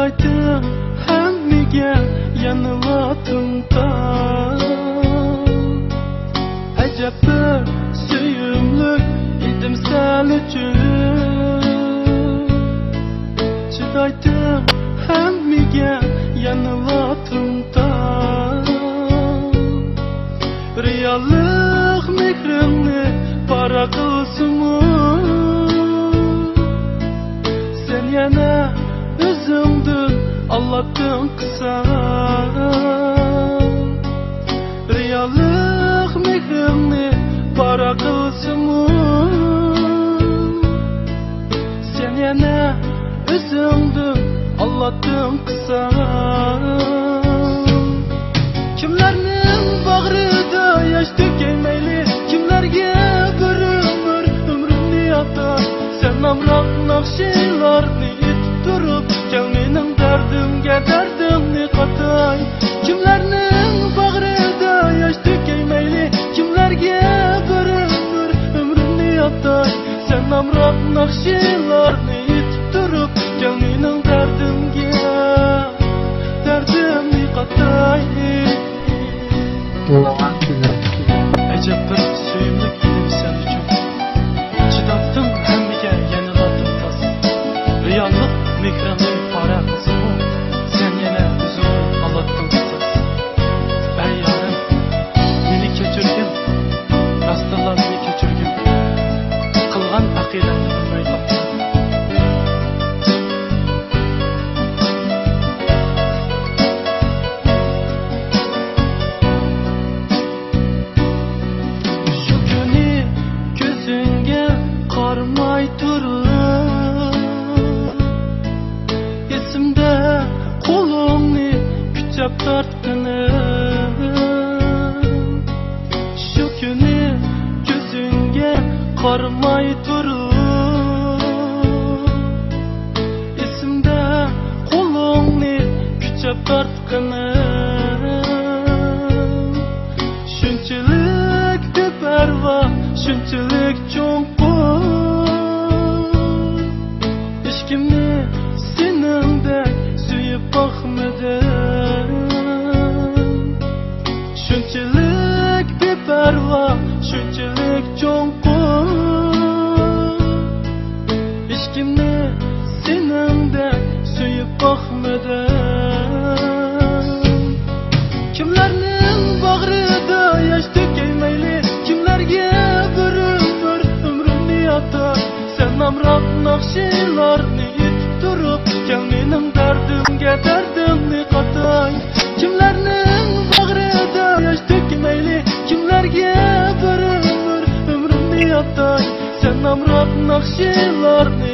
Çıdaydım hemmiga yanılatımda. Acep bir söyümlük idim sen üçün. Çıdaydım hemmiga yanılatımda. Riyallık mehrimni para kılsımı. Sen yana özümdün Allah'tan kısa. Riyallık mehrimni para kılsımı. Sen yana özümdün Allah'tan kısa. Kimlerinin bağrıda yaş dökemeyli, kimlerge bir ömrümni atar. Sen amrak nakşilarni itip durup, gel mening derdimge derdimni katay. Kimlerinin bağrıda yaş dökemeyli, kimlerge bir ömrümni atar. Sen amrak nakşilarni itip durup, gel mening derdimge derdimni katay. Acep bir söyümlük idim sen üçün. Çıdattım hemmiga yanılattım tas. Riyallık mehrimni para kılsımı. Sen yana özümdün Allah'tan kısas. Ey yarım, meni kechirgin, rastlar meni kechirgin. Kılgan aqidamni bilmay qapman. Qarmay turib, esimde qo'limni kuchab tortganim. Shu kuni ko'zingga qarmay turib, esimde qo'limni kuchab tortganim. Shunchalik beparvo, shunchalik cho'nqur. Kimni seningdek suyib boqmadim. Shunchalik beparvo, shunchalik cho'nqur. Hech kimni seningdek suyib boqmadim. Kimlarning bag'rida yosh to'kaymayli, kimlarga bir umrimni atar. Sen amroq naqshilarni itib turib, gel mening dardimga dardimni qatay. Kimlarning bag'rida yosh to'kmayli, kimlarga bir umrimni atay. Sen amroq naqshilarni